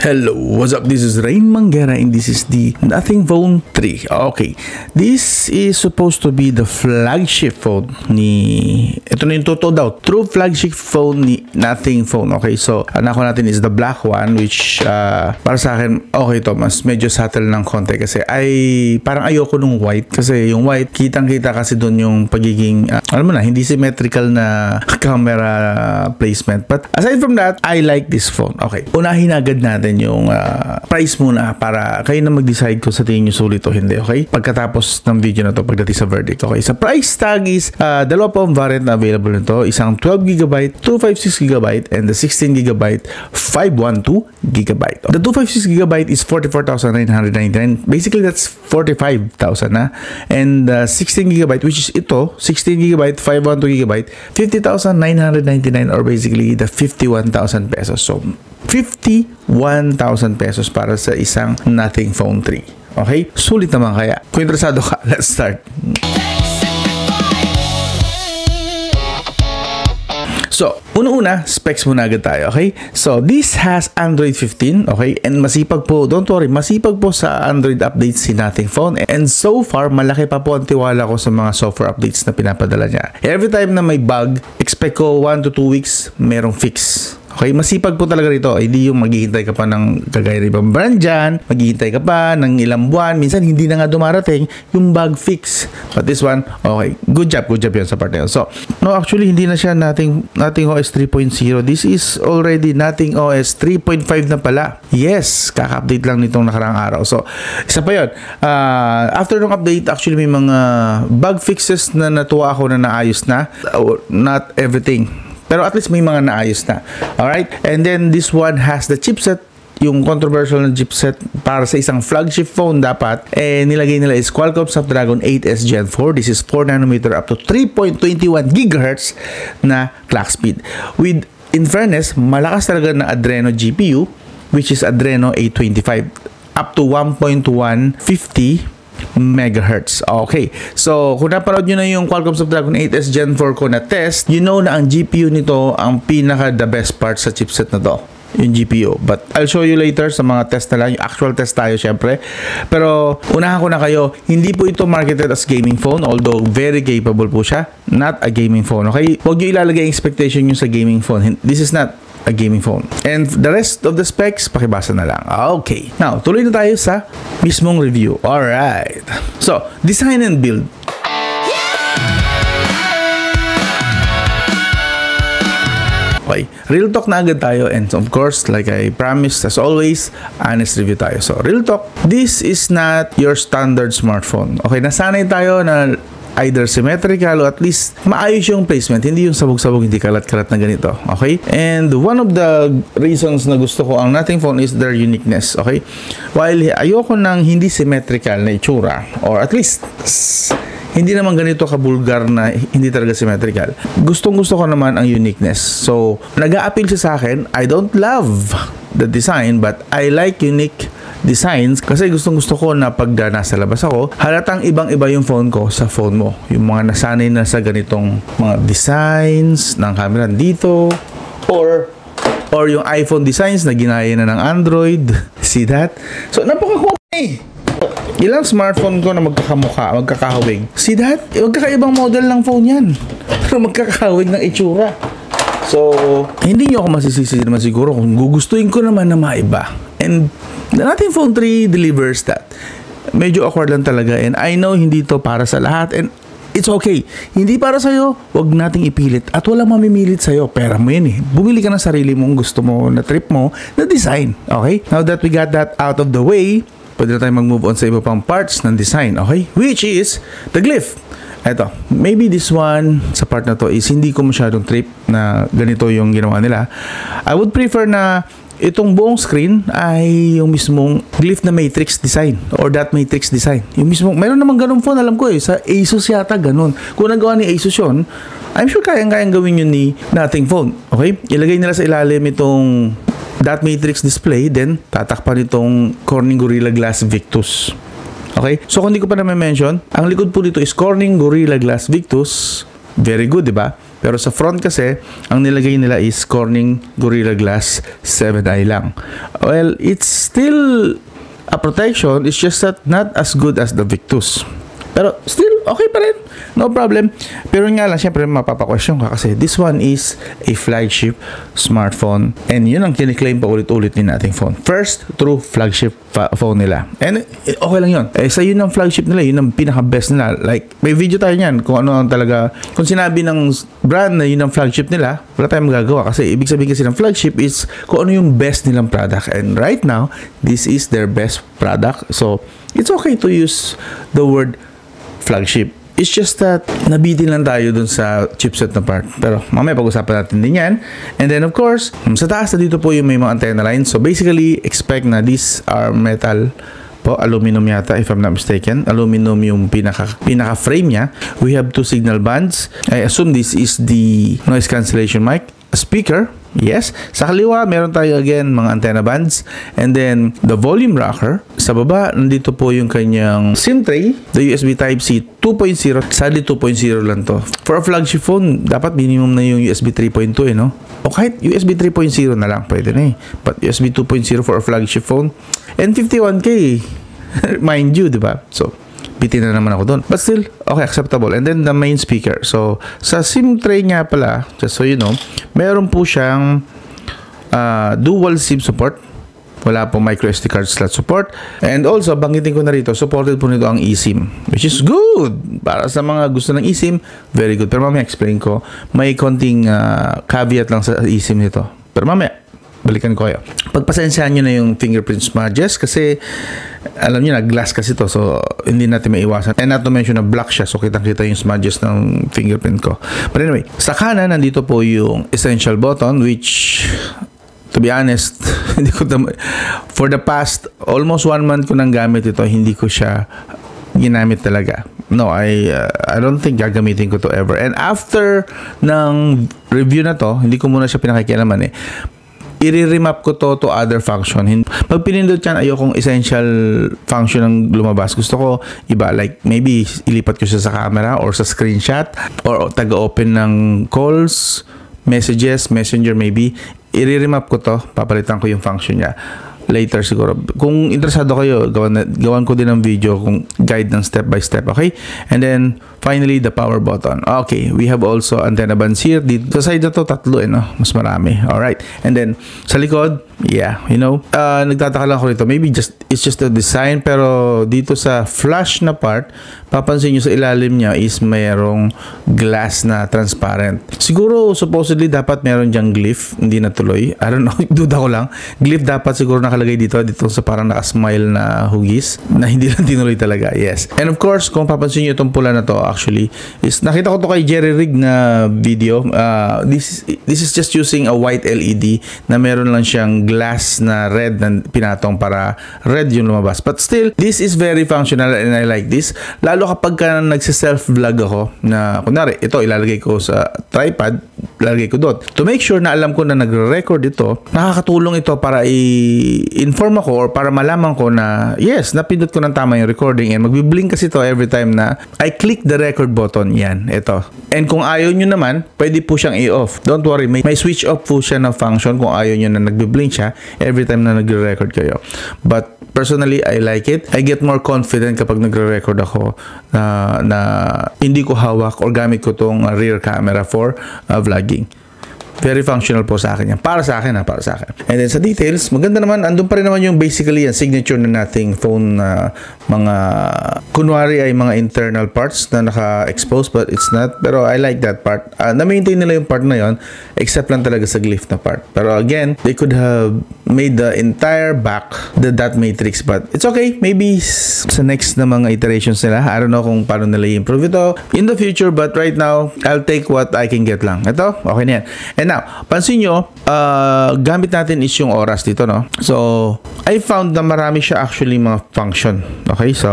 Hello, what's up? This is Rain Manguera and this is the Nothing Phone 3. Okay, this is supposed to be the flagship phone ni... Ito na yung totoo daw. True flagship phone ni Nothing Phone. Okay, so anak ko natin is the black one which para sa akin, okay to. Mas medyo subtle ng konti kasi parang ayoko nung white. Kasi yung white, kitang-kita kasi doon yung pagiging, alam mo na, hindi symmetrical na camera placement. But aside from that, I like this phone. Okay, unahin agad natin yung price muna para kayo na mag-decide kung sa tingin nyo sulit o hindi, okay? Pagkatapos ng video na to, pagdating sa verdict, okay? Sa price tag is, dalawa po ang variant na available nito. Isang 12GB, 256GB, and the 16GB, 512GB. The 256GB is 44,999. Basically, that's 45,000 na. And 16GB, which is ito, 16GB, 512GB, 50,999 or basically the 51,000 pesos. So, 51,000 pesos para sa isang Nothing Phone 3. Okay? Sulit naman kaya. Kung interesado ka, let's start. So, una-una, specs muna agad tayo, okay? So, this has Android 15, okay? And masipag po, don't worry, masipag po sa Android updates si Nothing Phone. And so far, malaki pa po ang tiwala ko sa mga software updates na pinapadala niya. Every time na may bug, expect ko 1 to 2 weeks, merong fix. Okay, masipag po talaga rito. Hindi yung maghihintay ka pa ng kagaya ng ibang brand dyan, maghihintay ka pa ng ilang buwan, minsan hindi na nga dumarating yung bug fix. But this one, okay, good job yun sa part na yun. So, no, actually, hindi na siya Nothing OS 3.0. This is already Nothing OS 3.5 na pala. Yes, kaka-update lang nitong nakarang araw. So, isa pa yun. After ng update, actually, may mga bug fixes na natuwa ako na naayos na. Not everything. Pero at least may mga naayos na. Alright? And then this one has the chipset, yung controversial na chipset para sa isang flagship phone dapat. Nilagay nila is Qualcomm Snapdragon 8S Gen 4. This is 4nm up to 3.21 GHz na clock speed. With, in fairness, malakas talaga na Adreno GPU, which is Adreno 825 up to 1.150 megahertz. Okay. So, kung napanood nyo na yung Qualcomm Snapdragon 8S Gen 4 ko na test, you know na ang GPU nito ang pinaka the best part sa chipset na to. Yung GPU. But I'll show you later sa mga test na lang. Yung actual test tayo syempre. Pero, unahan ko na kayo, hindi po ito marketed as gaming phone, although very capable po siya. Not a gaming phone. Okay? Huwag nyo ilalagay expectation nyo sa gaming phone. This is not a gaming phone. And the rest of the specs, pakibasa na lang. Okay. Now, tuloy na tayo sa mismong review. Alright. So, design and build. Okay. Real talk na agad tayo. And of course, like I promised, as always, honest review tayo. So, real talk. This is not your standard smartphone. Okay. Nasanay tayo na either symmetrical or at least maayos yung placement. Hindi yung sabog-sabog, hindi kalat-kalat na ganito. Okay? And one of the reasons na gusto ko ang Nothing Phone is their uniqueness. Okay? While ayoko ng hindi symmetrical na itsura, or at least hindi naman ganito kabulgar na hindi talaga symmetrical. Gustong-gusto ko naman ang uniqueness. So, nag-a-appeal siya sa akin. I don't love the design, but I like unique designs kasi gustong-gusto ko na pag nasa labas ako, halatang ibang-iba yung phone ko sa phone mo. Yung mga nasanay na sa ganitong mga designs ng camera dito, or yung iPhone designs na ginaya na ng Android. See that? So, napaka-cool. Ilang smartphone ko na magkakahawig. See that? Magkakaibang model ng phone yan. Pero magkakahawig ng itsura. So, hindi nyo ako masisisi naman siguro kung gugustuhin ko naman na maiba. And the Nothing Phone 3 delivers that. Medyo awkward lang talaga. And I know hindi to para sa lahat. And it's okay. Hindi para sa'yo, wag nating ipilit. At walang mamimilit sa'yo. Pera mo yun eh. Bumili ka ng sarili mong gusto mo, na trip mo, na design. Okay? Now that we got that out of the way, pwede na tayo mag-move on sa iba pang parts ng design. Okay? Which is the glyph. Eto, maybe this one sa part na to is hindi ko masyadong trip na ganito yung ginawa nila. I would prefer na itong buong screen ay yung mismong glyph na matrix design or dot matrix design. Yung mismong, mayroon naman ganun phone, alam ko eh, sa Asus yata ganun. Kung nagawa ni Asus yun, I'm sure kayang-kayang gawin yun ni Nothing Phone. Okay? Ilagay nila sa ilalim itong dot matrix display, then tatakpan itong Corning Gorilla Glass Victus. Okay? So, kung hindi ko pa na mention, ang likod po dito is Corning Gorilla Glass Victus. Very good, di ba? Pero sa front kasi, ang nilagay nila is Corning Gorilla Glass 7i lang. Well, it's still a protection, it's just that not as good as the Victus. Pero still, okay pa rin. No problem. Pero nga lang, syempre mapapa-question ka kasi this one is a flagship smartphone. And yun ang kiniklaim pa ulit-ulit din nating phone. First, true flagship phone nila. And okay lang yun. Sa yun ang flagship nila, yun ang pinaka-best nila. Like, may video tayo niyan kung ano ang talaga, kung sinabi ng brand na yun ang flagship nila, wala tayong magagawa. Kasi ibig sabihin kasi ng flagship is kung ano yung best nilang product. And right now, this is their best product. So, it's okay to use the word flagship. It's just that nabitin lang tayo dun sa chipset na part. Pero mamaya pag-usapan natin din yan. And then of course, sa taas na dito po yung may mga antenna lines. So basically, expect na these are metal po, aluminum yata if I'm not mistaken. Aluminum yung pinaka-frame niya. We have 2 signal bands. I assume this is the noise cancellation mic. A speaker, yes. Sa kaliwa, meron tayo again mga antenna bands. And then, the volume rocker. Sa baba, nandito po yung kanyang SIM tray. The USB Type-C 2.0. Sadly, 2.0 lang to. For a flagship phone, dapat minimum na yung USB 3.2 no? O kahit USB 3.0 na lang, pwede na But USB 2.0 for a flagship phone. And 51K, mind you, di ba? So, bitin na naman ako doon. But still, okay, acceptable. And then the main speaker. So, sa SIM tray nga pala, just so you know, meron po siyang dual SIM support. Wala po micro SD card slot support. And also, banggitin ko na rito, supported po nito ang eSIM. Which is good! Para sa mga gusto ng eSIM, very good. Pero mamaya explain ko, may konting caveat lang sa eSIM nito. Pero mamaya, balikan ko kayo. Pagpasensyahan nyo na yung fingerprint smudges kasi alam nyo na, glass kasi to, so hindi natin maiwasan. And not to mention na black siya, so kitang-kita yung smudges ng fingerprint ko. But anyway, sa kanan, nandito po yung essential button, which, to be honest, hindi ko for the past almost 1 month ko nang gamit ito, hindi ko siya ginamit talaga. No, I don't think gagamitin ko to ever. And after ng review na to, hindi ko muna siya pinakikialaman i-remap ko to other function. Pag pinindot yan, ayokong essential function ang lumabas. Gusto ko iba, like maybe ilipat ko siya sa camera or sa screenshot or taga-open ng calls, messages, messenger maybe. I-remap ko to, papalitan ko yung function niya. Later siguro. Kung interesado kayo, gawan ko din ng video kung guide ng step by step, okay? And then, finally, the power button. Okay, we have also antenna bands here. Dito sa side na to, 3 no? Mas marami. Alright. And then, sa likod, yeah, you know, nagtataka lang ako rito. Maybe it's just a design, pero dito sa flash na part, papansin nyo sa ilalim niya is mayroong glass na transparent. Siguro, supposedly, dapat meron dyang glyph. Hindi natuloy. I don't know. Duda ko lang. Glyph dapat siguro nakalagay dito sa parang naka-smile na hugis na hindi lang tinuloy talaga. Yes. And of course, kung papansin nyo itong pula na to, actually, is nakita ko to kay Jerry Rig na video. This is just using a white LED na meron lang siyang glass na red na pinatong para red yung lumabas. But still, this is very functional and I like this. Lalo kapag ka nagsiself-vlog ako na, kunwari, ito ilalagay ko sa tripod, ilalagay ko doon. To make sure na alam ko na nagre-record ito, nakakatulong ito para i-inform ako or para malaman ko na, yes, napindot ko ng tama yung recording and magbiblink kasi ito every time na I click the record button. Yan, ito. And kung ayaw nyo naman, pwede po siyang i-off. Don't worry, may switch off po siya na function kung ayaw nyo na nagbiblink siya every time na nagre-record kayo. But personally, I like it. I get more confident kapag nagre-record ako na hindi ko hawak or gamit ko tong rear camera for vlogging. Very functional po sa akin yan. Para sa akin para sa akin. And then sa details, maganda naman, andun pa rin naman yung basically yan, signature na nating phone na mga, kunwari ay mga internal parts na naka-expose but it's not. Pero I like that part. Na-maintain nila yung part na yon except lang talaga sa glyph na part. Pero again, they could have made the entire back the dot matrix but it's okay. Maybe sa next na mga iterations nila, I don't know kung paano nila i-improve ito in the future but right now, I'll take what I can get lang. Ito, okay na yan. And now, pansin nyo, gamit natin is yung oras dito, no? So, I found na marami siya actually mga function. Okay? So,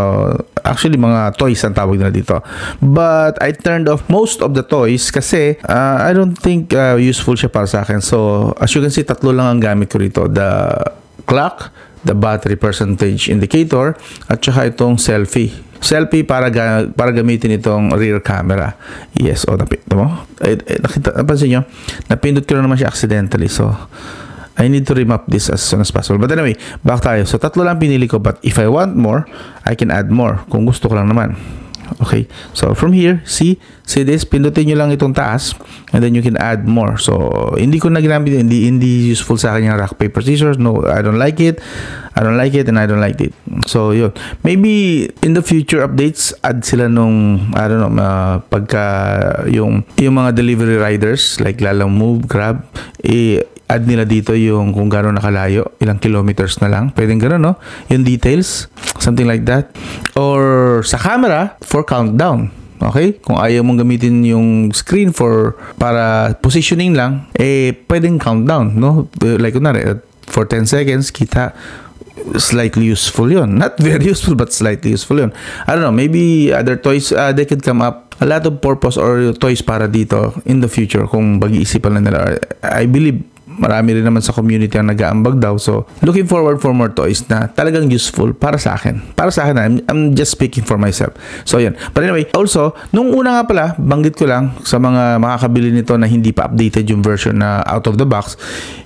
actually mga toys ang tawag nila dito. But, I turned off most of the toys kasi I don't think useful siya para sa akin. So, as you can see, 3 lang ang gamit ko rito. The clock, the battery percentage indicator, at saka itong selfie. selfie para gamitin itong rear camera. Yes, napindot mo? Napansin nyo? Napindot ko na naman siya accidentally. So, I need to remap this as soon as possible. But anyway, back tayo. So, 3 lang pinili ko. But if I want more, I can add more. Kung gusto ko lang naman. Okay. So, from here, see this? Pindutin nyo lang itong taas. And then you can add more. So, hindi ko na ginamit. Hindi useful sa akin yung rock, paper, scissors. No, I don't like it. I don't like it and I don't like it. So, yun. Maybe in the future updates, add sila nung, I don't know, pagka yung mga delivery riders, like Lalamove, Grab, add nila dito yung kung gaano nakalayo, ilang kilometers na lang. Pwedeng gano'n, no? Yung details, something like that. Or sa camera, for countdown. Okay? Kung ayaw mong gamitin yung screen para positioning lang, pwedeng countdown, no? Like, kunwari, for 10 seconds, kita, slightly useful yun. Not very useful, but slightly useful yun. I don't know, maybe other toys, they could come up a lot of purpose or toys para dito in the future kung pag-iisipan lang nila. I believe marami rin naman sa community ang nag-aambag daw. So, looking forward for more toys na talagang useful para sa akin. Para sa akin, I'm just speaking for myself. So, yan. But anyway, also, nung una nga pala, banggit ko lang sa mga makakabili nito na hindi pa updated yung version na out of the box,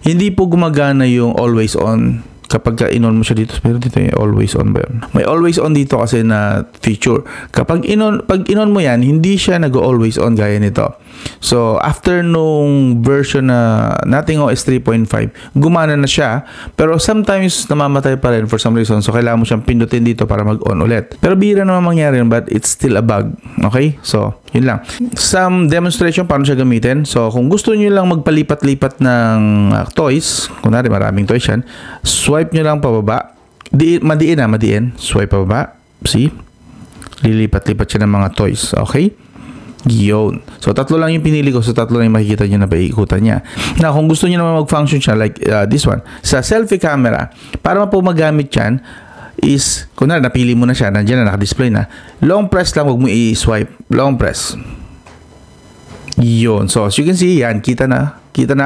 hindi po gumagana yung always on kapag in-on mo siya dito. Pero dito yung always on ba yun? May always on dito kasi na feature. Pag in-on mo yan, hindi siya nag-always on gaya nito. So, after nung version na nating OS 3.5, gumana na siya. Pero sometimes namamatay pa rin for some reason. So, kailangan mo siyang pindutin dito para mag-on ulit. Pero bihira naman mangyari yun, but it's still a bug. Okay? So, yun lang. Some demonstration paano siya gamitin. So, kung gusto nyo lang magpalipat-lipat ng toys, kunwari maraming toys yan, swipe nyo lang pababa. Madiin. Swipe pababa. See? Lilipat-lipat siya ng mga toys. Okay? Yun. So, 3 lang yung pinili ko. So, 3 lang yung makikita nyo na paikutan niya. Now, kung gusto nyo naman mag-function siya like this one, sa selfie camera, para po magamit yan, is, kunwari, napili mo na siya, nandiyan na, naka-display na, long press lang, huwag mo i-swipe. Long press. Yun. So, as you can see, yan, kita na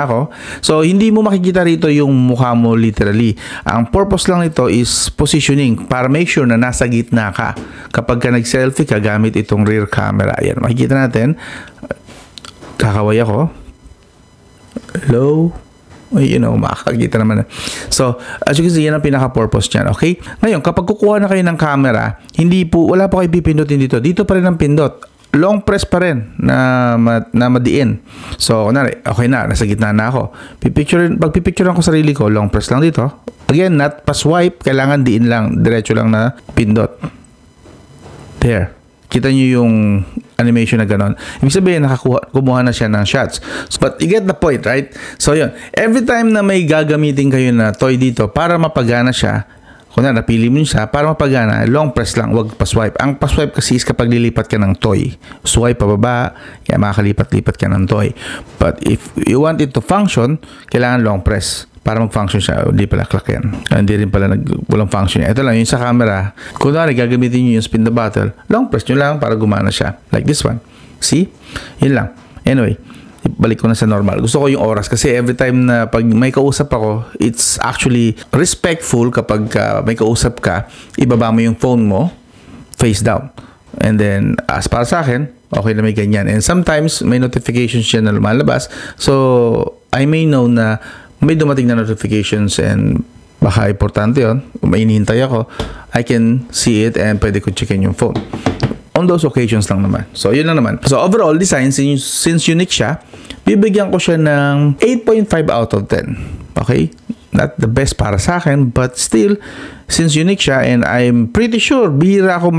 ako. So, hindi mo makikita rito yung mukha mo literally. Ang purpose lang nito is positioning para make sure na nasa gitna ka. Kapag ka nag-selfie ka, gamit itong rear camera. Ayan, makikita natin. Kakaway ako. Hello? Makakakita naman. So, as you can see, yan ang pinaka-purpose niyan. Okay? Ngayon, kapag kukuha na kayo ng camera, wala pa kayo pipindutin dito. Dito pa rin ang pindot. Long press pa rin na madiin. So, kunwari, okay na, nasa gitna na ako. Pag pipicturean ko sarili ko, long press lang dito. Again, not pa-swipe, kailangan diin lang, diretso lang na pindot. There. Kita nyo yung animation na ganon. Ibig sabihin, kumuha na siya ng shots. But you get the point, right? So, yun. Every time na may gagamitin kayo na toy dito para mapagana siya, kung napili mo siya, para mapagana, long press lang, wag pa-swipe. Ang pa-swipe kasi is kapag lilipat ka ng toy. Swipe pababa, kaya makakalipat-lipat ka ng toy. But if you want it to function, kailangan long press para mag-function siya. Hindi pala clock yan. Hindi rin pala walang function. Ito lang, yung sa camera, kung gagamitin nyo yung spin the bottle, long press nyo lang para gumana siya. Like this one. See? Yun lang. Anyway, balik ko na sa normal. Gusto ko yung oras kasi every time na pag may kausap ako, it's actually respectful kapag may kausap ka, ibaba mo yung phone mo face down. And then, as para sa akin, okay na may ganyan. And sometimes, may notifications siya na lumalabas. So, I may know na may dumating na notifications and baka importante yun. May hinihintay ako, I can see it and pwede ko checkin yung phone. On those occasions lang naman. So, yun lang naman. So, overall design, since unique siya, bibigyan ko siya ng 8.5 out of 10. Okay? Not the best para sa akin, but still, since unique siya, and I'm pretty sure, bihira ako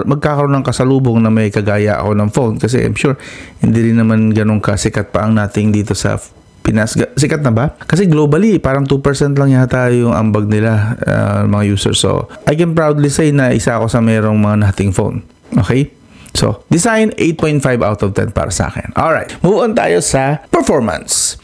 magkakaroon ng kasalubong na may kagaya ako ng phone. Kasi I'm sure, hindi rin naman ganun kasikat pa ang nating dito sa Pinas. Sikat na ba? Kasi globally, parang 2% lang yata yung ambag nila, mga users. So, I can proudly say na isa ako sa merong mga nating phone. Okay? So, design 8.5 out of 10 para sa akin. Alright, move on tayo sa performance.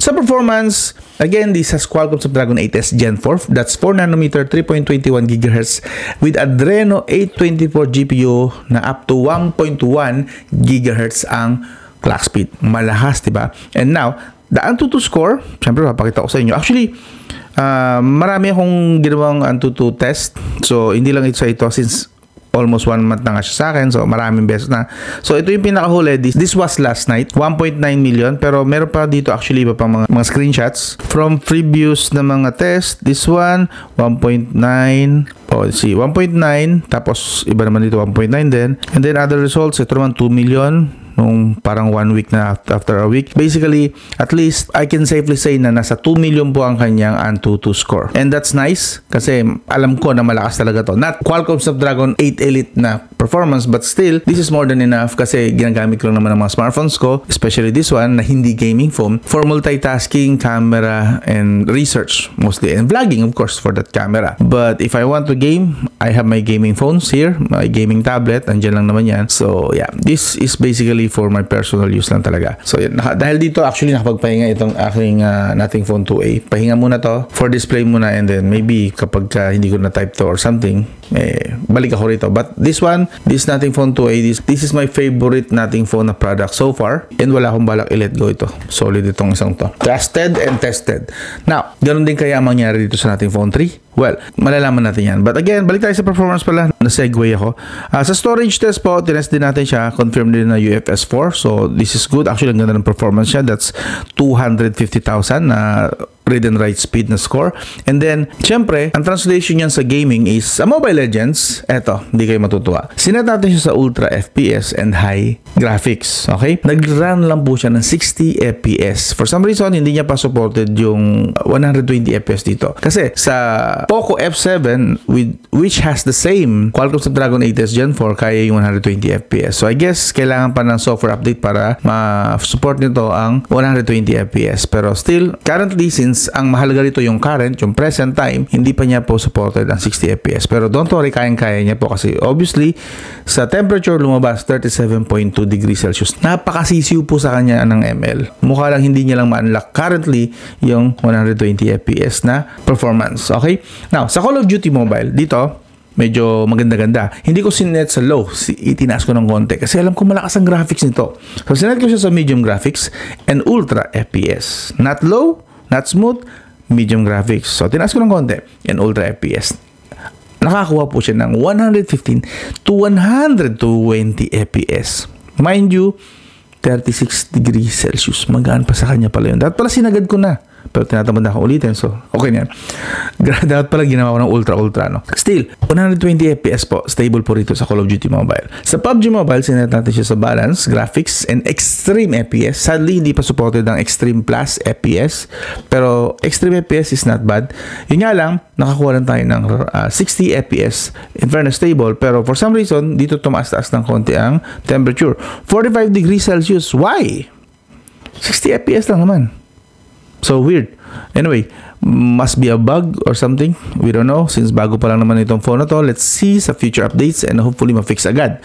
Sa performance, again, this has Qualcomm Snapdragon 8s Gen 4. That's 4nm, 3.21 GHz with Adreno 824 GPU na up to 1.1 GHz ang clock speed. Malahas, diba? And now, the Antutu score, syempre papakita ko sa inyo. Actually, Marami akong ginawang Antutu test. So, hindi lang ito sa ito since almost 1 month na nga siya sa akin. So, maraming beses na. So, ito yung pinakahuli. This was last night. 1.9 million. Pero meron pa dito actually iba pang mga screenshots. From previous na mga test. This one, 1.9. Oh, see, 1.9. Tapos, iba naman dito, 1.9 din. And then, other results. Ito naman, 2 million. Nung parang 1 week na after a week. Basically, at least I can safely say na nasa 2 million po ang kanyang Antutu score. And that's nice kasi alam ko na malakas talaga to. Not Qualcomm Snapdragon 8 Elite na performance, but still, this is more than enough kasi ginagamit ko lang naman ng mga smartphones ko, especially this one na hindi gaming phone, for multitasking, camera, and research mostly. And vlogging, of course, for that camera. But if I want to game, I have my gaming phones here, my gaming tablet, andyan lang naman yan. So, yeah, this is basically for my personal use lang talaga. So, yun. Dahil dito, actually, nakapagpahinga itong aking Nothing Phone 2a. Pahinga muna to for display muna and then maybe kapag hindi ko na-type to or something, balik ako rito. But this one, this Nothing Phone 2a, this is my favorite Nothing Phone na product so far and wala akong balak i-let go ito. Solid itong isang to. Trusted and tested. Now, ganun din kaya ang mangyari dito sa Nothing Phone 3? Well, malalaman natin yan. But again, balik tayo sa performance pala. Na-segue ako. Sa storage test po, tinest din natin siya. Confirmed din na UFS 4. So, this is good. Actually, ang ganda ng performance siya. That's 250,000 na read and write speed na score. And then, syempre, ang translation niyan sa gaming is sa Mobile Legends, eto, hindi kayo matutuwa. Sinet natin siya sa Ultra FPS and High Graphics. Okay? Nag-run lang po siya ng 60 FPS. For some reason, hindi niya pa supported yung 120 FPS dito. Kasi sa Poco F7, which has the same Qualcomm Snapdragon 8s Gen 4, kaya yung 120 FPS. So, I guess, kailangan pa ng software update para ma-support nito ang 120 FPS. Pero still, currently, since ang mahalaga dito yung current, yung present time, hindi pa niya po supported ang 60 FPS. Pero don't worry, kayang-kaya niya po kasi obviously, sa temperature lumabas 37.2 degrees Celsius. Napakasisiw po sa kanya ng ML. Mukha lang hindi niya lang ma-unlock currently yung 120 FPS na performance. Okay? Now, sa Call of Duty Mobile, dito, medyo maganda-ganda. Hindi ko sinet sa low. Itinaas ko ng konti kasi alam ko malakas ang graphics nito. So, sinet ko siya sa medium graphics and ultra FPS. Not low, not smooth, medium graphics. So, tinaas ko ng konti and ultra FPS. Nakakuha po siya ng 115 to 120 FPS. Mind you, 36 degrees Celsius. Magaan pa sa kanya pala yun. Dapat pala sinagad ko na. Pero tinatamad na ako ulitin. So, okay na yan. Dapat pala ginawa ko ng ultra, no? Still, 120 FPS po. Stable po rito sa Call of Duty Mobile. Sa PUBG Mobile, sinet natin siya sa balance, graphics, and extreme FPS. Sadly, hindi pa supported ang extreme plus FPS. Pero extreme FPS is not bad. Yun nga lang, nakakuha lang tayo ng 60 FPS. In fairness, stable. Pero for some reason, dito tumaas-taas ng konti ang temperature. 45 degrees Celsius. Why? 60 FPS lang naman. So weird. Anyway, must be a bug or something. We don't know. Since bago pa lang naman itong phone na to, let's see sa future updates and hopefully ma-fix agad.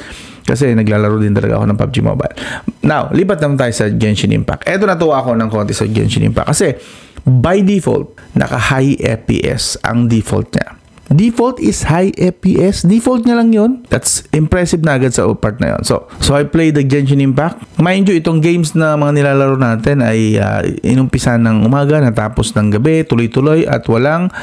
Kasi naglalaro din talaga ako ng PUBG Mobile. Now, lipat naman tayo sa Genshin Impact. Eto, natuwa ako ng konti sa Genshin Impact. Kasi by default, naka-high FPS ang default niya. Default is high FPS. Default niya lang yun. That's impressive na agad sa part na yun. So I played the Genshin Impact. Mind you, itong games na mga nilalaro natin ay inumpisa ng umaga, natapos ng gabi, tuloy-tuloy at walang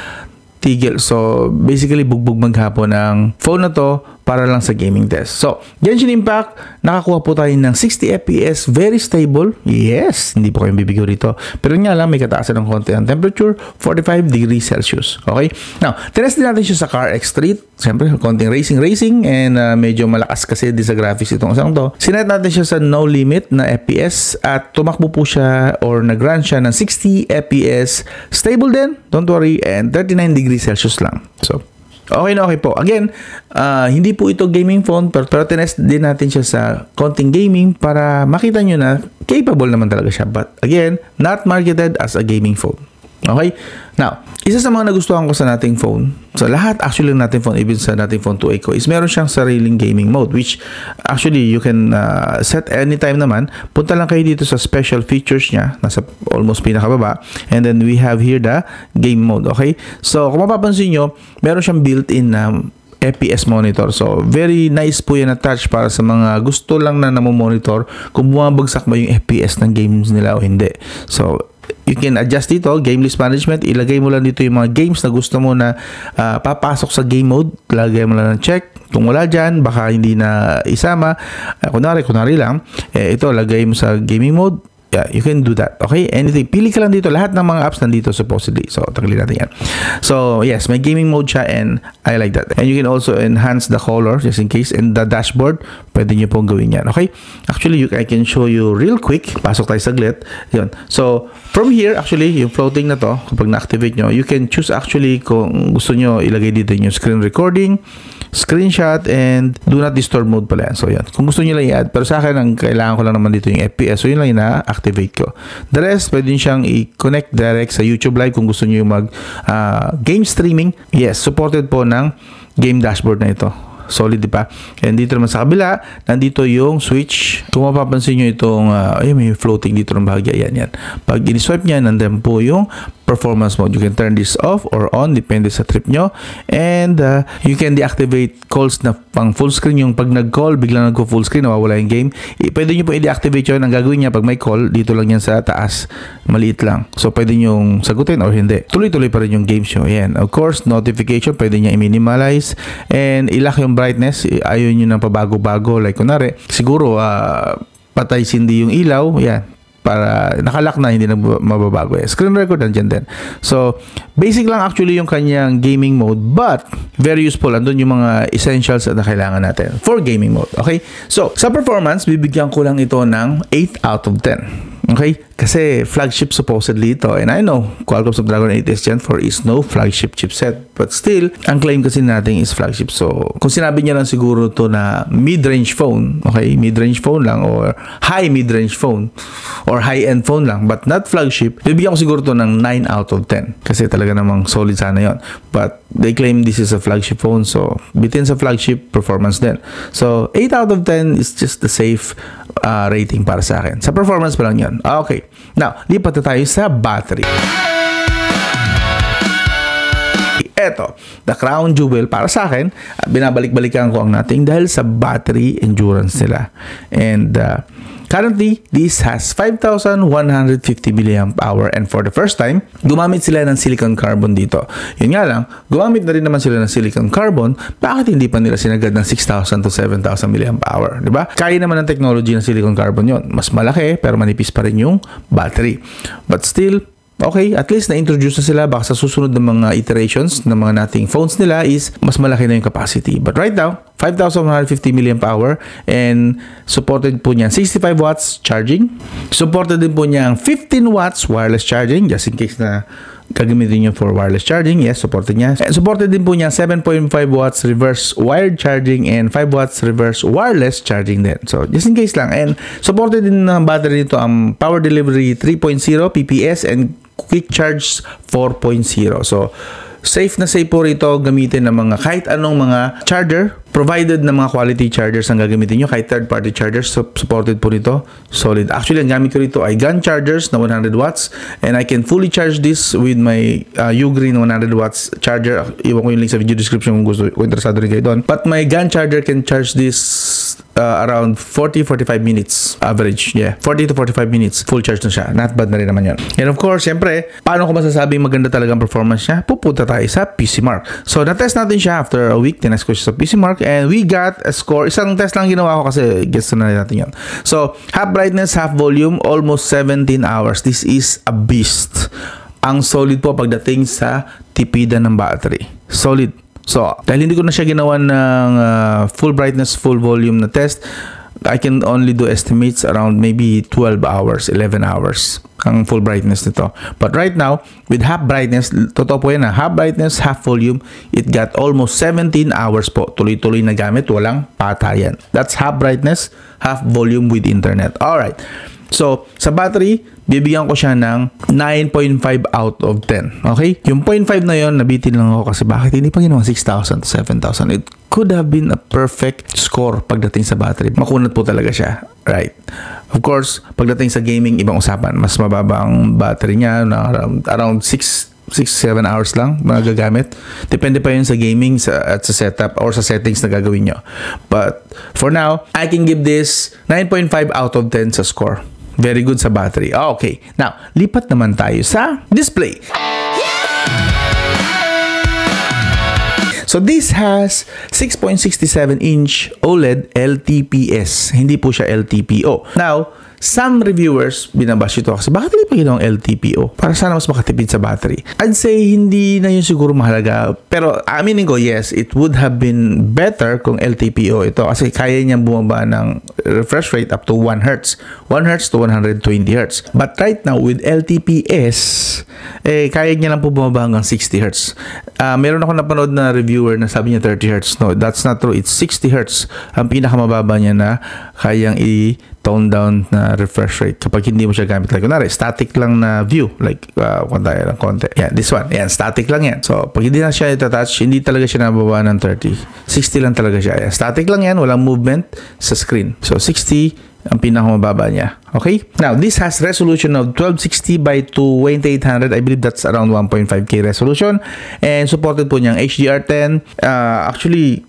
tigil. So basically, bugbog maghapon ng phone na to para lang sa gaming test. So, Genshin Impact, nakakuha po tayo ng 60 FPS, very stable. Yes, hindi po kayong bibigyo rito. Pero nga lang, may kataasan ng konti ang temperature, 45 degrees Celsius. Okay? Now, tinest din natin siya sa Car X Street. Siyempre, konting racing, and medyo malakas kasi din sa graphics itong isang to. Sinet natin siya sa no limit na FPS at tumakbo po siya or nag-run siya ng 60 FPS. Stable din, don't worry, and 39 degrees Celsius lang. So, okay na okay po. Again, hindi po ito gaming phone, pero tinest din natin siya sa konting gaming para makita nyo na capable naman talaga siya. But again, not marketed as a gaming phone. Okay? Now, isa sa mga nagustuhan ko sa nating phone, so lahat actually ng nating phone, even sa nating phone 2a ko, is meron siyang sariling gaming mode, which actually you can set anytime naman. Punta lang kayo dito sa special features niya, nasa almost pinakababa, and then we have here the game mode. Okay? So, kung mapapansin nyo, meron siyang built-in na FPS monitor. So, very nice po yan na touch para sa mga gusto lang na namomonitor kung bumabagsak ba yung FPS ng games nila o hindi. So, you can adjust dito, game list management, ilagay mo lang dito yung mga games na gusto mo na papasok sa game mode, lagay mo lang ng check. Kung wala dyan, baka hindi na isama. Kunwari lang, ito, lagay mo sa gaming mode. Yeah, you can do that. Okay? Anything. Pili ka lang dito. Lahat ng mga apps nandito supposedly. So, tanggalin natin yan. So, yes, may gaming mode siya and I like that. And you can also enhance the color just in case. And the dashboard, pwede nyo pong gawin yan. Okay? Actually, I can show you real quick. Pasok tayo saglit. Yun. So, from here, actually, yung floating na to, kapag na-activate nyo, you can choose actually kung gusto nyo ilagay dito yung screen recording, screenshot, and do not disturb mode pala yan. So, yan. Kung gusto nyo lang i-add. Pero sa akin, ang kailangan ko lang naman dito yung FPS. So, yun lang yung na-activate ko. The rest, pwede nyo siyang i-connect direct sa YouTube Live kung gusto nyo yung game streaming. Yes, supported po ng game dashboard na ito. Solid, di ba? And dito naman sa kabila, nandito yung switch. Kung mapapansin nyo itong, may floating dito ng bahagya. Yan. Pag in-swipe nyo, nandun po yung performance mode. You can turn this off or on, depende sa trip nyo. And you can deactivate calls na pang full screen. Yung pag nag-call, biglang nag-full screen, nawawala yung game. Pwede nyo po i-deactivate yun. Ang gagawin niya, pag may call, dito lang yan sa taas. Maliit lang. So, pwede nyo sagutin or hindi. Tuloy-tuloy pa rin yung game show. Yan. Of course, notification, pwede nyo i-minimalize. And ilock yung brightness. Ayaw nyo ng pabago-bago. Like, kunwari, siguro, patay sindi yung ilaw. Yan. Para nakalock na, hindi na mababago. Screen record nandiyan din. So, basic lang actually yung kanyang gaming mode, but very useful. Andun yung mga essentials na kailangan natin for gaming mode. Okay? So, sa performance, bibigyan ko lang ito ng 8 out of 10. Okay? Kasi flagship supposedly ito. And I know, Qualcomm Snapdragon 8s Gen 4 is no flagship chipset. But still, ang claim kasi natin is flagship. So, kung sinabi niya lang siguro to na mid-range phone, okay? Mid-range phone lang or high mid-range phone or high-end phone lang, but not flagship, bibigyan ko siguro to ng 9 out of 10. Kasi talaga namang solid sana yon. But they claim this is a flagship phone. So, bitin sa flagship, performance din. So, 8 out of 10 is just the safe rating para sa akin. Sa performance pa lang yan. Okay. Now, lipat na tayo sa battery. Eto, the crown jewel para sa akin, binabalik-balikan ko ang nating dahil sa battery endurance nila. And currently, this has 5,150 mAh and for the first time, gumamit sila ng silicon carbon dito. Yun nga lang, gumamit na rin naman sila ng silicon carbon, bakit hindi pa nila sinagad ng 6,000 to 7,000 mAh? Diba? Kaya naman ng technology ng silicon carbon yun. Mas malaki, pero manipis pa rin yung battery. But still, okay, at least na-introduce na sila. Baka sa susunod ng mga iterations ng mga nating phones nila is mas malaki na yung capacity. But right now, 5,150 mAh and supported po niyan 65 watts charging. Supported din po niyan 15 watts wireless charging just in case na gagamitin nyo for wireless charging. Yes, supported niya. And supported din po niya 7.5 watts reverse wired charging and 5 watts reverse wireless charging din. So, just in case lang. And supported din ng battery nito ang power delivery 3.0 PPS and quick charge 4.0. So, safe na safe po rito gamitin ng mga kahit anong mga charger, provided na mga quality chargers ang gagamitin nyo, kahit third party chargers, supported po rito, solid. Actually, ang gamit ko rito ay GAN chargers na 100 watts and I can fully charge this with my Ugreen 100 watts charger. Iwan ko yung link sa video description kung gusto, kung interesado rin kayo doon. But my GAN charger can charge this around 40-45 minutes average. Yeah, 40 to 45 minutes full charge na siya. Not bad na rin naman yun. And of course, siyempre, paano ko masasabing maganda talagang performance niya? Pupunta tayo sa PCMark. So, na-test natin siya after a week. Tinest ko siya sa PCMark and we got a score. Isang test lang ginawa ko kasi guess na natin yun. So, half brightness, half volume, almost 17 hours. This is a beast. Ang solid po pagdating sa tipidan ng battery. Solid. So, dahil hindi ko na siya ginawa ng full brightness, full volume na test, I can only do estimates around maybe 12 hours, 11 hours ang full brightness nito. But right now, with half brightness, totoo po yan na, half brightness, half volume, it got almost 17 hours po. Tuloy-tuloy na gamit, walang patayan. That's half brightness, half volume with internet. Alright. So, sa battery, bibigyan ko siya ng 9.5 out of 10. Okay? Yung 0.5 na yon nabitin lang ako kasi bakit hindi pa ginawa 6,000 to 7,000? It could have been a perfect score pagdating sa battery. Makunat po talaga siya. Right? Of course, pagdating sa gaming, ibang usapan. Mas mababa ang battery niya na around 6-7 hours lang magagamit. Depende pa yun sa gaming at sa setup or sa settings na gagawin nyo. But for now, I can give this 9.5 out of 10 sa score. Very good sa battery. Okay. Now, lipat naman tayo sa display. So this has 6.67-inch OLED LTPS. Hindi po siya LTPO. Now, some reviewers binabash ito kasi bakit hindi pa ginawang LTPO? Para sana mas makatipid sa battery. I'd say hindi na yun siguro mahalaga. Pero aminin ko, yes, it would have been better kung LTPO ito kasi kaya niyang bumaba ng refresh rate up to 1 Hz. 1 Hz to 120 Hz. But right now, with LTPS, kaya niya lang po bumaba hanggang 60 Hz. Meron ako napanood na reviewer na sabi niya 30 Hz. No, that's not true. It's 60 Hz. Ang pinakamababa niya na kayang tone down na refresh rate kapag hindi mo siya gamit. Like, kunwari, static lang na view. Like, kung tayo ng konti. Yan, this one. Yan, static lang yan. So, pag hindi na siya itatouch, hindi talaga siya nababa ng 30. 60 lang talaga siya. Yan, static lang yan. Walang movement sa screen. So, 60 ang pinakamababa niya. Okay? Now, this has resolution of 1260 by 2800. I believe that's around 1.5K resolution. And supported po niyang HDR10. Actually,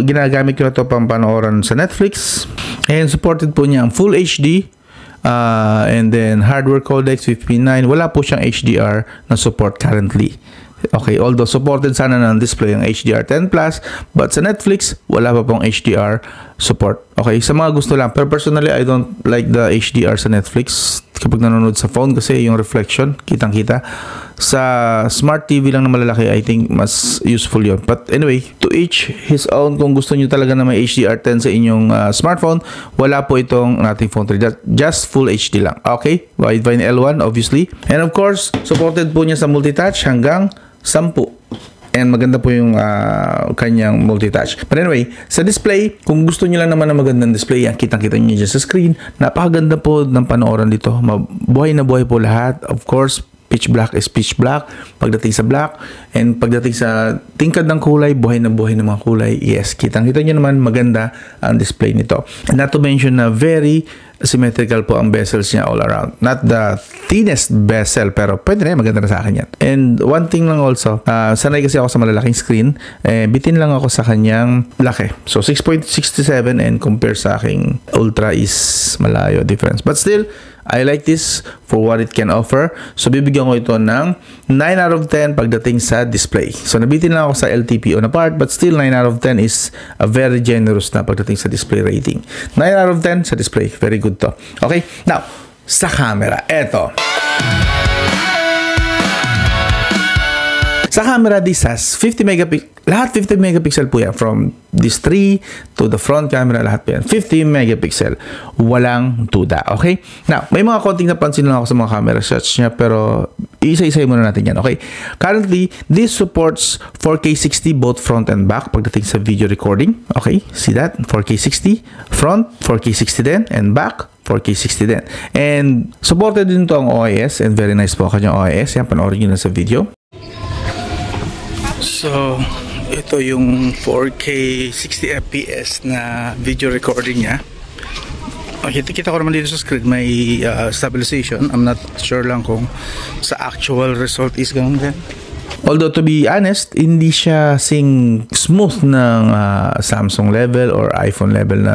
ginagamit ko na ito pang panooran sa Netflix. And supported po niya ang Full HD. And then hardware codecs 5.9. Wala po siyang HDR na support currently. Okay, although supported sana ng display ang HDR10+, but sa Netflix, wala pa pong HDR support. Okay, sa mga gusto lang. Pero personally, I don't like the HDR sa Netflix kapag nanonood sa phone kasi yung reflection, kitang-kita. Sa smart TV lang na malalaki, I think mas useful yun. But anyway, to each his own. Kung gusto nyo talaga na may HDR10 sa inyong smartphone, wala po itong nating phone 3. Just full HD lang. Okay, widevine L1 obviously. And of course, supported po niya sa multitouch hanggang 10. And maganda po yung kanyang multitouch. But anyway, sa display, kung gusto niyo lang naman ng magandang display, yan, kitang-kita niyo dyan sa screen. Napakaganda po ng panooran dito. Buhay na buhay po lahat. Of course, pitch black is pitch black. Pagdating sa black, and pagdating sa tingkad ng kulay, buhay na buhay ng mga kulay. Yes, kitang-kita niyo naman maganda ang display nito. And not to mention na very symmetrical po ang bezels niya all around. Not the thinnest bezel, pero pwede na yan, maganda na sa akin yan. And one thing lang also, sanay kasi ako sa malalaking screen, bitin lang ako sa kanyang laki. So 6.67 and compare sa aking Ultra is malayo difference. But still, I like this for what it can offer. So bibigyan ko ito ng 9 out of 10 pagdating sa display. So nabitin lang ako sa LTPO na part, but still 9 out of 10 is a very generous na pagdating sa display rating. 9 out of 10 sa display. Very good to. Okay? Now, sa camera. Eto. Sa camera, this has 50 megapixel. Lahat 50 megapixel po yan. From this 3 to the front camera, lahat po yan. 50 megapixel. Walang duda. Okay? Now, may mga konting napansin lang ako sa mga camera shots niya, pero isa-isa muna natin yan. Okay? Currently, this supports 4K 60 both front and back pagdating sa video recording. Okay? See that? 4K 60. Front, 4K 60 din. And back, 4K 60 din. And supported din to ang OIS. And very nice po kanyang OIS. Yan, panoorin nyo na sa video. So, ito yung 4K 60 FPS na video recording niya. Kita ko naman dito sa screen may stabilization. I'm not sure lang kung sa actual result is ganun din. Although to be honest, hindi siya smooth ng Samsung level or iPhone level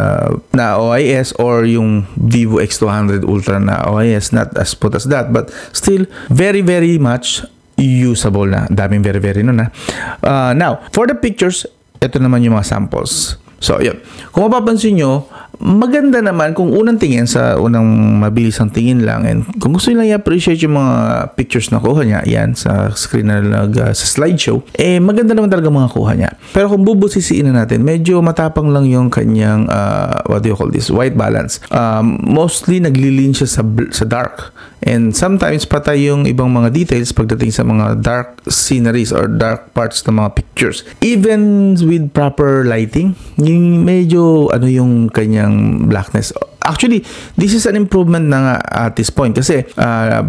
na OIS or yung Vivo X200 Ultra na OIS. Not as smooth as that, but still very very much usable na. Daming very nun na. Now, for the pictures, ito naman yung mga samples. So, yun. Kung mapapansin nyo, maganda naman kung unang tingin sa unang mabilisang tingin lang, and kung gusto nyo lang i-appreciate yung mga pictures na kuha niya, yan, sa screen na sa slideshow, maganda naman talaga mga kuha niya. Pero kung bubusisiin na natin, medyo matapang lang yung kanyang, what do you call this? White balance. Mostly, naglilin siya sa dark. And sometimes, patay yung ibang mga details pagdating sa mga dark sceneries or dark parts ng mga pictures. Even with proper lighting, yung medyo, yung kanyang blackness. Actually, this is an improvement na nga at this point kasi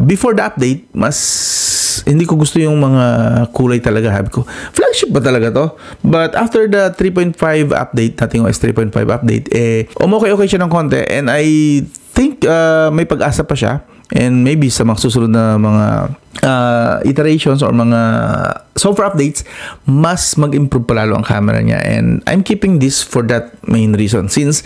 before the update, mas hindi ko gusto yung mga kulay talaga. Habi ko, flagship ba talaga to? But after the 3.5 update, nating OS 3.5 update, okay siya ng konti, and I think may pag-asa pa siya. And maybe sa mga susunod na mga iterations or mga software updates, mas mag-improve palalo ang camera niya. And I'm keeping this for that main reason. Since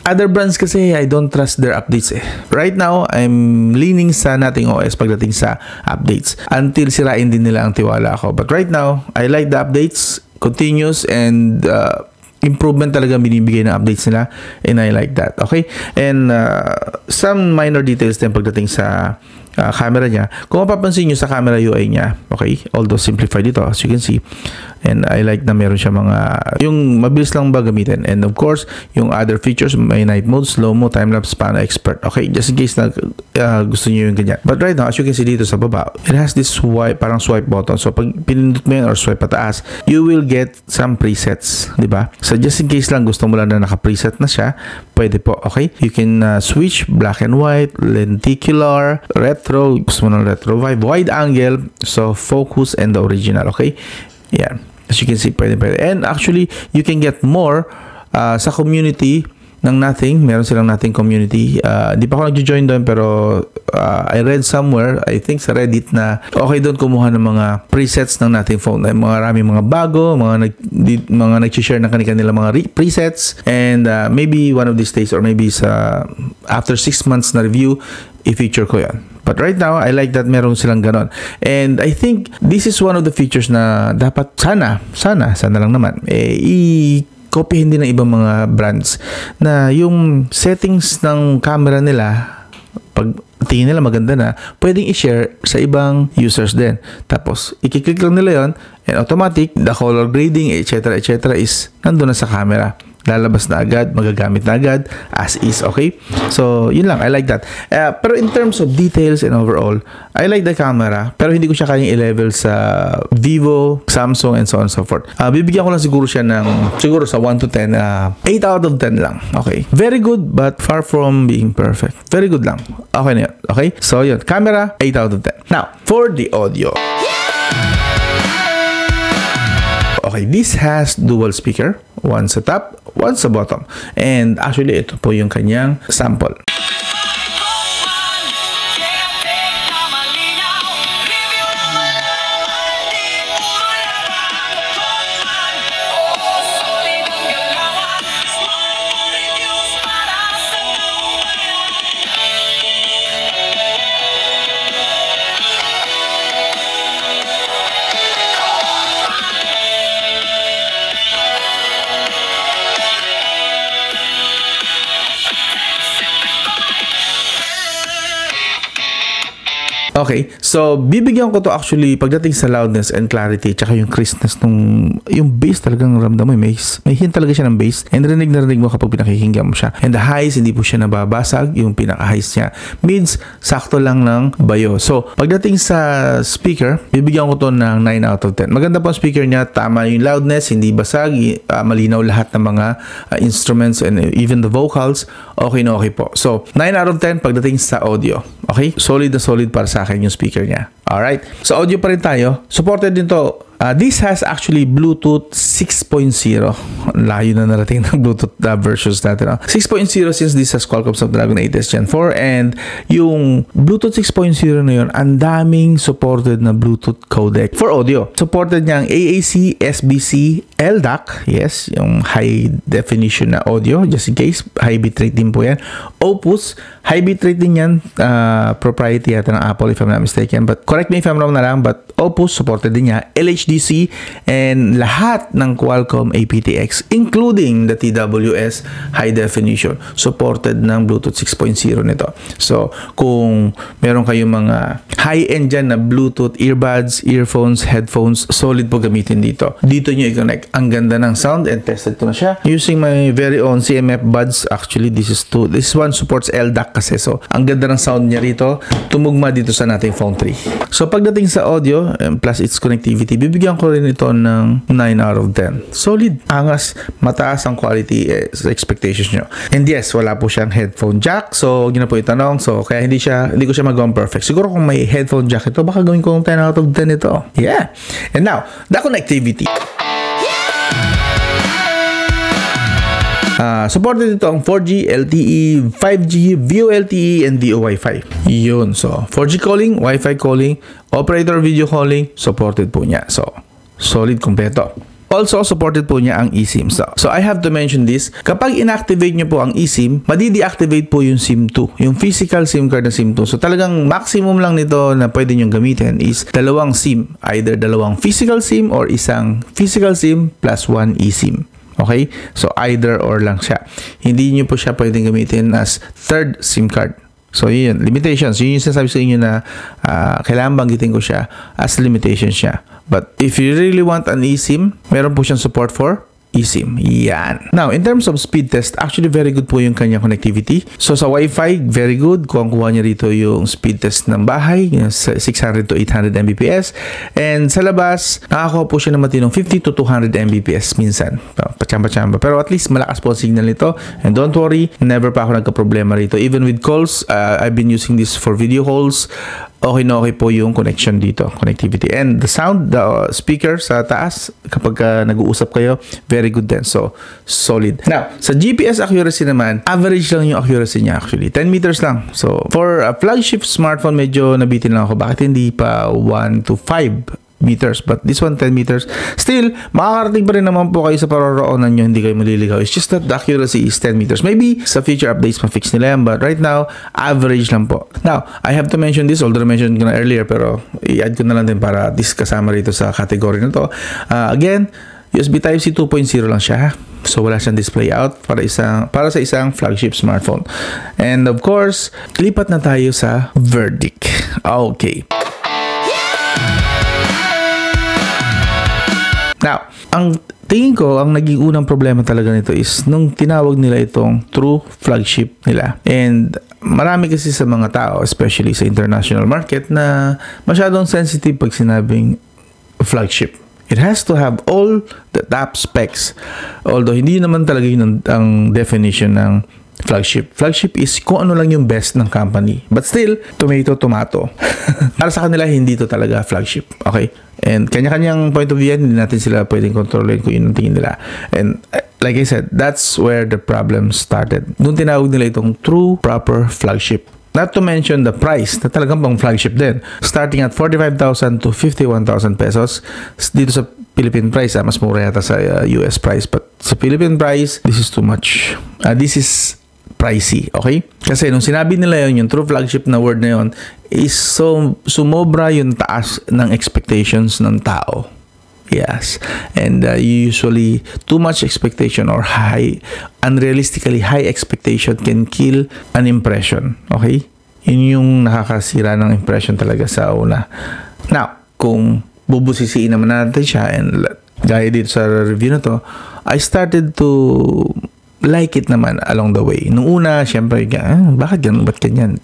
other brands kasi, I don't trust their updates eh. Right now, I'm leaning sa nating OS pagdating sa updates. Until sirain din nila ang tiwala ako. But right now, I like the updates, continuous, and improvement talaga binibigay ng updates nila, and I like that. Okay? And some minor details din pagdating sa camera niya. Kung mapapansin nyo sa camera UI niya, okay, although simplified ito, as you can see, and I like na meron siya mga, yung mabilis lang ba gamitin, and of course, yung other features, may night mode, slow-mo, time-lapse, pano expert, okay, just in case na gusto nyo yung ganyan. But right now, as you can see dito sa baba, it has this swipe, parang swipe button, so pag pinindot mo yan or swipe pataas, you will get some presets, di ba? So just in case lang gusto mo lang na naka-preset na siya, pwede po, okay? You can switch black and white, lenticular, retro, gusto mo ng retro vibe, wide angle, so focus, and the original, okay? Yeah, as you can see, pwede. And actually, you can get more sa community ng Nothing. Meron silang Nothing community. Di pa ako nag-join doon, pero I read somewhere, I think sa Reddit, na okay doon kumuha ng mga presets ng Nothing phone. Maraming mga bago, mga nag-share ng kanila mga presets, and maybe one of these days, or maybe after 6 months na review, i-feature ko yan. But right now, I like that meron silang ganon. And I think this is one of the features na dapat sana lang naman, i-copyhin din ng ibang mga brands, na yung settings ng camera nila, pag tingin nila maganda na, pwedeng i-share sa ibang users din. Tapos, i-click lang nila yon, and automatic, the color grading, etc. is nandun na sa camera. Lalabas na agad, magagamit na agad, as is, okay? So, yun lang, I like that. Pero in terms of details and overall, I like the camera, pero hindi ko siya kayang i-level sa Vivo, Samsung, and so on and so forth. Bibigyan ko lang siguro siya ng, siguro sa 1 to 10, 8 out of 10 lang, okay? Very good, but far from being perfect. Very good lang. Okay na yun, okay? So, yun, camera, 8 out of 10. Now, for the audio. Okay, this has dual speaker, one sa top, one sa bottom. And actually, ito po yung kanyang sample. Okay, so bibigyan ko to actually pagdating sa loudness and clarity, tsaka yung crispness yung bass talagang ramdam mo, may hint talaga siya ng bass, and rinig na rinig mo kapag pinakikinggan mo siya. And the highs, hindi po siya nababasag, yung pinaka-highs niya. Mids, sakto lang ng bayo. So, pagdating sa speaker, bibigyan ko to ng 9 out of 10. Maganda po ang speaker niya, tama yung loudness, hindi basag, malinaw lahat ng mga instruments and even the vocals, okay na okay po. So, 9 out of 10 pagdating sa audio. Okay? Solid na solid para sa akin yung speaker niya. Alright? So, audio pa rin tayo. Supported din to. This has actually Bluetooth 6.0. Layo na narating ng Bluetooth versions natin. 6.0 since this has Qualcomm Snapdragon 8s Gen 4, and yung Bluetooth 6.0 na yun, ang daming supported na Bluetooth codec for audio. Supported niya ang AAC, SBC, LDAC, yes, yung high definition na audio, just in case, high bitrate din po yan. Opus, high bitrate din yan, proprietary yata ng Apple if I'm not mistaken, but correct me if I'm wrong na lang, but Opus supported din niya, LHDC, and lahat ng Qualcomm aptX, including the TWS high definition, supported ng Bluetooth 6.0 nito. So, kung meron kayong mga high-end dyan na Bluetooth earbuds, earphones, headphones, solid po gamitin dito. Dito nyo i-connect. Ang ganda ng sound, and tested ko na siya using my very own CMF buds. Actually, this one supports LDAC kasi. So, ang ganda ng sound niya rito, tumugma dito sa nating Phone 3. So, pagdating sa audio, plus its connectivity, bibigyan ko rin ito ng 9 out of 10. Solid, angas, mataas ang quality sa expectations nyo. And yes, wala po siyang headphone jack. So, huwag nyo na po itanong. So, kaya hindi ko siya magawang perfect. Siguro kung may headphone jack ito, baka gawin ko ng 10 out of 10 ito. Yeah. And now, the connectivity. Supported ito ang 4G, LTE, 5G, VoLTE, and VoWiFi. Yun. So, 4G calling, Wi-Fi calling, operator video calling, supported po niya. So, solid, kompleto. Also, supported po niya ang eSIM. So, I have to mention this. Kapag inactivate nyo po ang eSIM, madi-deactivate po yung SIM2. Yung physical SIM card na SIM2. So, talagang maximum lang nito na pwede nyo gamitin is dalawang SIM. Either dalawang physical SIM or isang physical SIM plus one eSIM. Okay? So, either or lang siya. Hindi nyo po siya pwedeng gamitin as third SIM card. So, yun. Limitations. Yun yung sinasabi sa inyo na kailangan banggitin ko siya as limitation siya. But if you really want an eSIM, meron po siyang support for eSIM. Yan. Now, in terms of speed test, actually very good po yung kanyang connectivity. So, sa Wi-Fi, very good. Kuha niya rito yung speed test ng bahay, 600 to 800 Mbps. And sa labas, nakakuha po siya ng matinong 50 to 200 Mbps minsan. Pachamba-chamba. Pero at least malakas po ang signal nito. And don't worry, never pa ako nagka-problema rito. Even with calls, I've been using this for video calls. Okay na okay po yung connection dito, connectivity. And the sound, the speaker sa taas, kapag nag-uusap kayo, very good din. So, solid. Now, sa GPS accuracy naman, average lang yung accuracy niya actually. 10 meters lang. So, for a flagship smartphone, medyo nabitin lang ako. Bakit hindi pa 1 to 5 meters? But this one, 10 meters. Still, makakarating pa rin naman po kayo sa paroroonan nyo, hindi kayo maliligaw. It's just that the accuracy is 10 meters. Maybe sa future updates ma-fix nila yan, but right now, average lang po. Now, I have to mention this, although I mentioned ko na earlier, pero i-add ko na lang din para this kasama rito sa category na to. Again, USB Type-C 2.0 lang siya. So, wala siyang display out para sa isang flagship smartphone. And of course, lipat na tayo sa verdict. Okay. Now, ang tingin ko, ang naging unang problema talaga nito is nung tinawag nila itong true flagship nila. And marami kasi sa mga tao, especially sa international market, na masyadong sensitive pag sinabing flagship. It has to have all the top specs. Although, hindi naman talaga yun ang definition ng flagship. Flagship is kung ano lang yung best ng company. But still, tomato. Para sa kanila, hindi to talaga flagship. Okay? And kanya-kanyang point of view, hindi natin sila pwedeng kontrolin kung yun ang tingin nila. And like I said, that's where the problem started. Nung tinawag nila itong true, proper flagship. Not to mention the price, na talagang pang flagship din. Starting at 45,000 to 51,000 pesos. Dito sa Philippine price, mas mura yata sa US price. But sa Philippine price, this is too much. This is pricey, okay? Kasi nung sinabi nila yun, yung true flagship na word na yun, is so sumobra yung taas ng expectations ng tao. Yes. And usually, too much expectation or unrealistically high expectation can kill an impression. Okay? Yun yung nakakasira ng impression talaga sa una. Now, kung bubusisiin naman natin siya, and gaya dito sa review na to, I started to like it naman along the way. Nung una, syempre, bakit ganun? Ba't ganyan?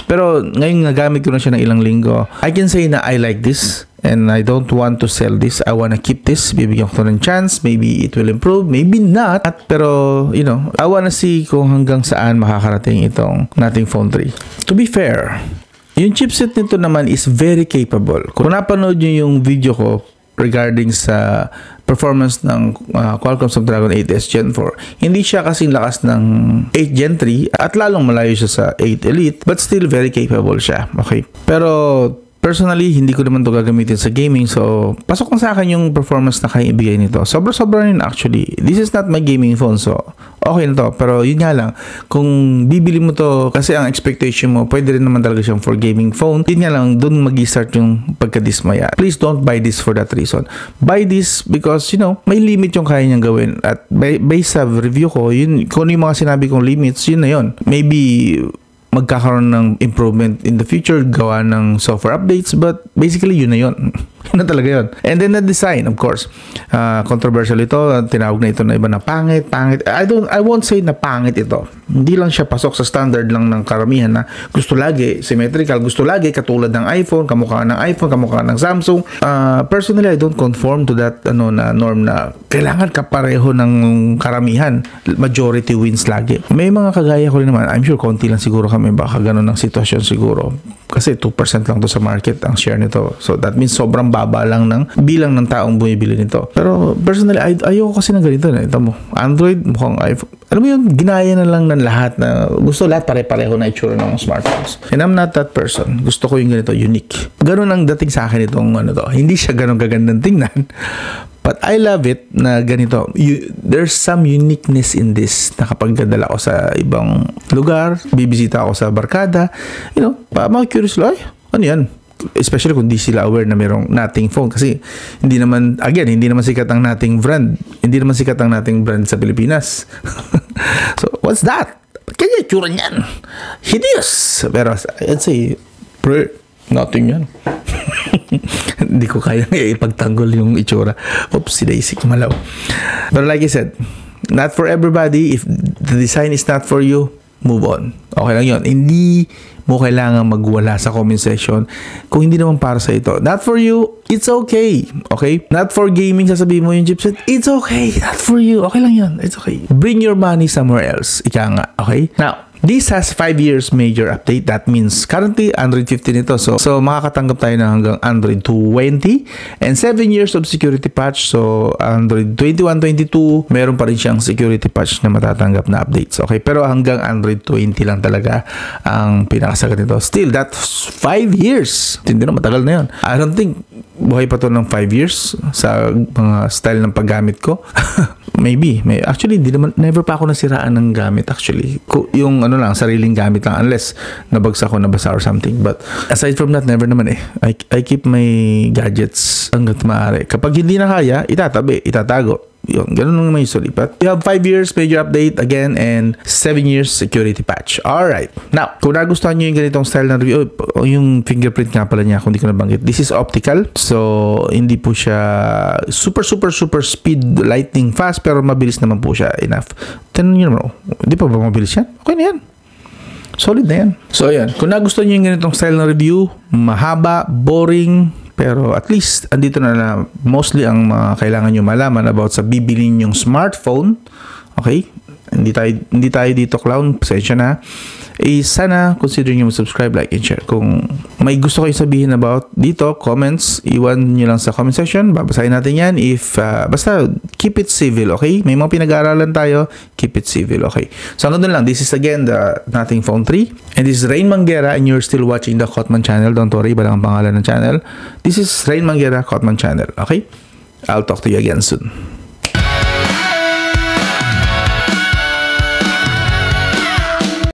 Pero ngayon nagamit ko na siya ng ilang linggo. I can say na I like this and I don't want to sell this. I want to keep this. Bibigyan ko ng chance. Maybe it will improve. Maybe not. Pero, you know, I want to see kung hanggang saan makakarating itong nating Phone 3. To be fair, yung chipset nito naman is very capable. Kung napanood nyo yung video ko regarding sa performance ng Qualcomm Snapdragon 8S Gen 4, hindi siya kasing lakas ng 8 Gen 3 at lalong malayo siya sa 8 Elite, but still very capable siya. Okay? Pero personally, hindi ko naman ito gagamitin sa gaming, so pasok na sa akin yung performance na kaya ibigay nito. Sobra-sobra rin actually. This is not my gaming phone, so okay na to. Pero yun nga lang, kung bibili mo to kasi ang expectation mo, pwede rin naman talaga siyang for gaming phone, yun nga lang, dun mag-start yung pagkadismaya. Please don't buy this for that reason. Buy this because, you know, may limit yung kaya niyang gawin. At based sa review ko, yun, kung yung mga sinabi kong limits, yun na yun. Maybe magkakaroon ng improvement in the future, gawa ng software updates, but basically yun na yun. Yun na talaga yun. And then the design, of course, controversial ito. Tinawag na ito na iba na pangit. I won't say na pangit ito. Hindi lang siya pasok sa standard lang ng karamihan na gusto lagi symmetrical, gusto lagi katulad ng iPhone, kamukha ng iPhone, kamukha ng Samsung. Personally, I don't conform to that na norm na kailangan kapareho ng karamihan. Majority wins lagi. May mga kagaya ko rin naman. I'm sure konti lang siguro kami, baka ganun ang sitwasyon siguro. Kasi 2% lang to sa market ang share nito. So that means sobrang baba lang ng bilang ng taong bumibili nito. Pero personally, ayoko kasi ng ganito na. Ito mo, Android, mukhang iPhone. Alam mo yun, ginaya na lang ng lahat na gusto lahat pare-pareho na itsura ng smartphones. And I'm not that person. Gusto ko yung ganito, unique. Ganun ang dating sa akin itong ano to. Hindi siya ganun kagandang tingnan. But I love it na ganito. There's some uniqueness in this na kapag dadala ko sa ibang lugar, bibisita ako sa barkada, curious lang, ano yan? Especially kung di sila aware na mayroong Nothing phone kasi hindi naman sikat ang Nothing brand. Hindi naman sikat ang Nothing brand sa Pilipinas. So, what's that? Kaya itsura niyan. Hideous. Pero, I'd say, Nothing yan. Hindi ko kaya ipagtanggol yung itsura. Oops, si Daisy kumalaw. But like I said, not for everybody. If the design is not for you, move on. Okay lang yun. Hindi mo kailangan magwala sa comment section kung hindi naman para sa ito. Not for you, it's okay. Okay? Not for gaming, sasabihin mo yung chipset, it's okay. Not for you. Okay lang yun. It's okay. Bring your money somewhere else. Ika nga. Okay? Now, this has 5 years major update. That means currently Android 15 ito. So makakatanggap tayo na hanggang Android 20 and 7 years of security patch. So Android 21, 22, meron pa rin siyang security patch na matatanggap na updates. Okay, pero hanggang Android 20 lang talaga ang pinakasagat nito. Still, that's 5 years. Hindi na, matagal na yun. I don't think buhay pa to ng 5 years sa mga style ng paggamit ko. Maybe. Actually, never pa ako nasiraan ng gamit actually. Yung sariling gamit lang unless nabagsak ko, nabasa or something. But aside from that, never naman eh. I keep my gadgets hanggat maaari. Kapag hindi na kaya, itatago. Yun, ganun naman usually. But you have 5 years major update again and 7 years security patch. Alright. Now, kung nagustuhan nyo yung ganitong style na review, yung fingerprint nga pala niya, kung di ko nabanggit, this is optical. So, hindi po siya super speed lightning fast, pero mabilis naman po siya enough. Tinan nyo naman, hindi pa ba mabilis yan? Okay na yan. Solid na yan. So, ayan. Kung nagustuhan nyo yung ganitong style na review, mahaba, boring, pero at least andito na mostly ang mga kailangan nyo malaman about sa bibilin yung smartphone. Okay? Hindi tayo dito clown, pasensya na. Sana consider nyo subscribe, like, and share. Kung may gusto kayo sabihin about dito, comments, iwan nyo lang sa comment section. Babasahin natin yan. Basta keep it civil, okay? May mga pinag-aaralan tayo, keep it civil, okay? So hanggang doon lang. This is again the Nothing Phone 3. And this is Rain Manguera and you're still watching the Kotman channel. Don't worry, iba lang ang pangalan ng channel. This is Rain Manguera, Kotman channel, okay? I'll talk to you again soon.